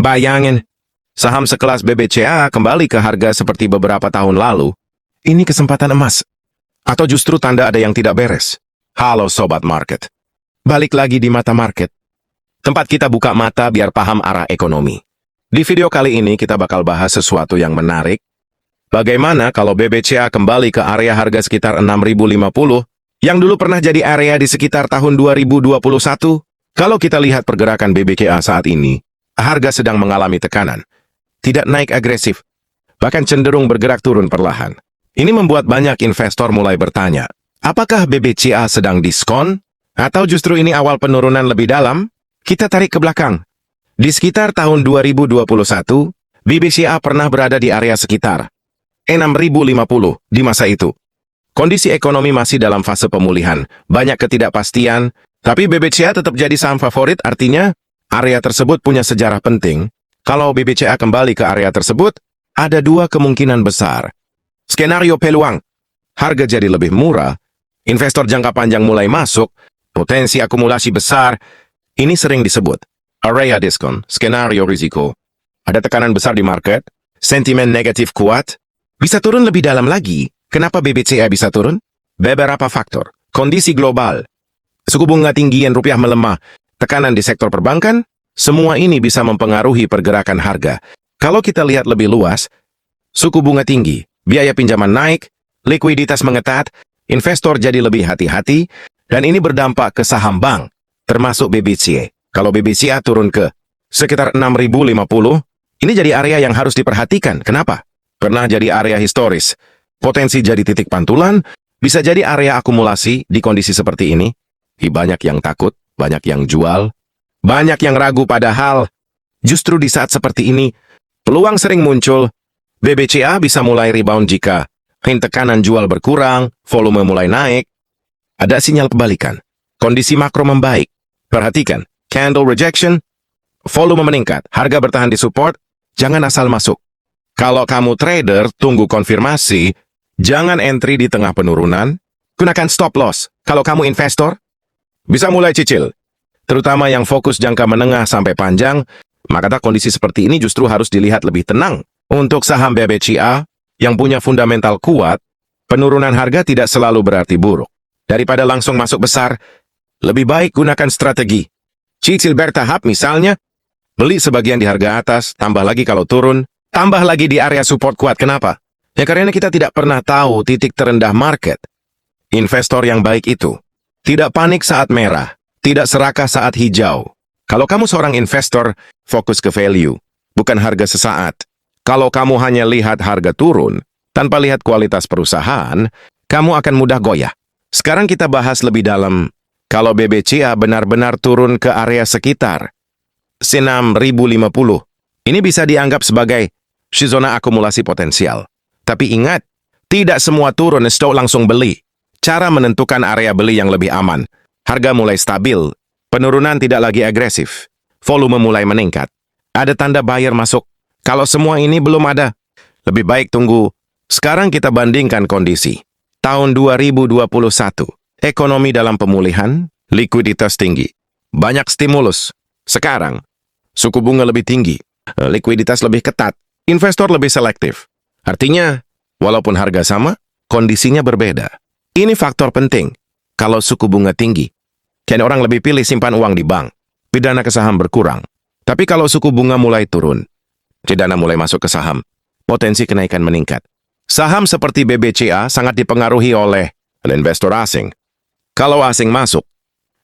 Bayangin, saham sekelas BBCA kembali ke harga seperti beberapa tahun lalu. Ini kesempatan emas. Atau justru tanda ada yang tidak beres? Halo Sobat Market. Balik lagi di Mata Market. Tempat kita buka mata biar paham arah ekonomi. Di video kali ini kita bakal bahas sesuatu yang menarik. Bagaimana kalau BBCA kembali ke area harga sekitar 6.050, yang dulu pernah jadi area di sekitar tahun 2021? Kalau kita lihat pergerakan BBCA saat ini, harga sedang mengalami tekanan. Tidak naik agresif, bahkan cenderung bergerak turun perlahan. Ini membuat banyak investor mulai bertanya, apakah BBCA sedang diskon? Atau justru ini awal penurunan lebih dalam? Kita tarik ke belakang. Di sekitar tahun 2021, BBCA pernah berada di area sekitar 6.050 di masa itu. Kondisi ekonomi masih dalam fase pemulihan, banyak ketidakpastian, tapi BBCA tetap jadi saham favorit, artinya area tersebut punya sejarah penting. Kalau BBCA kembali ke area tersebut, ada dua kemungkinan besar. Skenario peluang, harga jadi lebih murah, investor jangka panjang mulai masuk, potensi akumulasi besar. Ini sering disebut area diskon, skenario risiko. Ada tekanan besar di market, sentimen negatif kuat, bisa turun lebih dalam lagi. Kenapa BBCA bisa turun? Beberapa faktor, kondisi global, suku bunga tinggi dan rupiah melemah, tekanan di sektor perbankan, semua ini bisa mempengaruhi pergerakan harga. Kalau kita lihat lebih luas, suku bunga tinggi, biaya pinjaman naik, likuiditas mengetat, investor jadi lebih hati-hati, dan ini berdampak ke saham bank, termasuk BBCA. Kalau BBCA turun ke sekitar 6.050, ini jadi area yang harus diperhatikan. Kenapa? Pernah jadi area historis, potensi jadi titik pantulan, bisa jadi area akumulasi di kondisi seperti ini. Banyak yang takut, banyak yang jual, banyak yang ragu, padahal justru di saat seperti ini, peluang sering muncul. BBCA bisa mulai rebound jika tekanan jual berkurang, volume mulai naik. Ada sinyal kebalikan. Kondisi makro membaik. Perhatikan, candle rejection, volume meningkat, harga bertahan di support, jangan asal masuk. Kalau kamu trader, tunggu konfirmasi, jangan entry di tengah penurunan, gunakan stop loss. Kalau kamu investor, bisa mulai cicil. Terutama yang fokus jangka menengah sampai panjang, maka kondisi seperti ini justru harus dilihat lebih tenang. Untuk saham BBCA yang punya fundamental kuat, penurunan harga tidak selalu berarti buruk. Daripada langsung masuk besar, lebih baik gunakan strategi. Cicil bertahap misalnya, beli sebagian di harga atas, tambah lagi kalau turun, tambah lagi di area support kuat. Kenapa? Ya karena kita tidak pernah tahu titik terendah market. Investor yang baik itu tidak panik saat merah, tidak serakah saat hijau. Kalau kamu seorang investor, fokus ke value, bukan harga sesaat. Kalau kamu hanya lihat harga turun, tanpa lihat kualitas perusahaan, kamu akan mudah goyah. Sekarang kita bahas lebih dalam, kalau BBCA benar-benar turun ke area sekitar 6.050, ini bisa dianggap sebagai zona akumulasi potensial. Tapi ingat, tidak semua turun stop langsung beli. Cara menentukan area beli yang lebih aman. Harga mulai stabil, penurunan tidak lagi agresif, volume mulai meningkat. Ada tanda buyer masuk. Kalau semua ini belum ada, lebih baik tunggu. Sekarang kita bandingkan kondisi. Tahun 2021, ekonomi dalam pemulihan, likuiditas tinggi, banyak stimulus. Sekarang, suku bunga lebih tinggi, likuiditas lebih ketat, investor lebih selektif. Artinya, walaupun harga sama, kondisinya berbeda. Ini faktor penting. Kalau suku bunga tinggi, kan orang lebih pilih simpan uang di bank, pidana ke saham berkurang. Tapi kalau suku bunga mulai turun, dana mulai masuk ke saham, potensi kenaikan meningkat. Saham seperti BBCA sangat dipengaruhi oleh investor asing. Kalau asing masuk,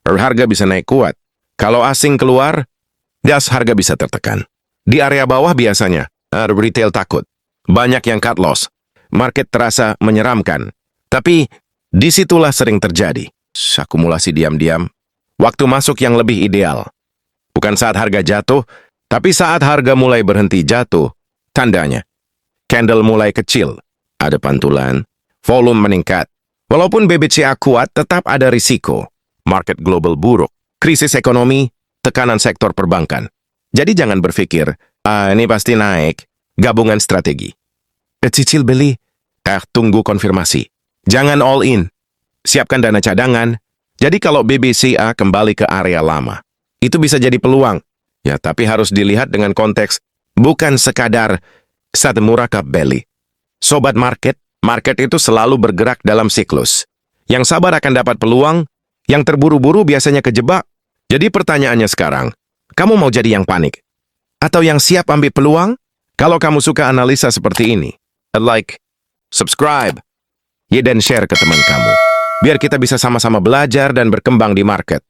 harga bisa naik kuat. Kalau asing keluar, harga bisa tertekan. Di area bawah biasanya, retail takut. Banyak yang cut loss. Market terasa menyeramkan. Tapi, disitulah sering terjadi akumulasi diam-diam. Waktu masuk yang lebih ideal. Bukan saat harga jatuh, tapi saat harga mulai berhenti jatuh, tandanya, candle mulai kecil, ada pantulan, volume meningkat. Walaupun BBCA kuat, tetap ada risiko. Market global buruk, krisis ekonomi, tekanan sektor perbankan. Jadi jangan berpikir, ini pasti naik, gabungan strategi. Cicil beli, tunggu konfirmasi. Jangan all in, siapkan dana cadangan. Jadi kalau BBCA kembali ke area lama, itu bisa jadi peluang. Ya, tapi harus dilihat dengan konteks, bukan sekadar satu murakab beli. Sobat market, market itu selalu bergerak dalam siklus. Yang sabar akan dapat peluang, yang terburu-buru biasanya kejebak. Jadi pertanyaannya sekarang, kamu mau jadi yang panik? Atau yang siap ambil peluang? Kalau kamu suka analisa seperti ini, like, subscribe, dan share ke teman kamu. Biar kita bisa sama-sama belajar dan berkembang di market.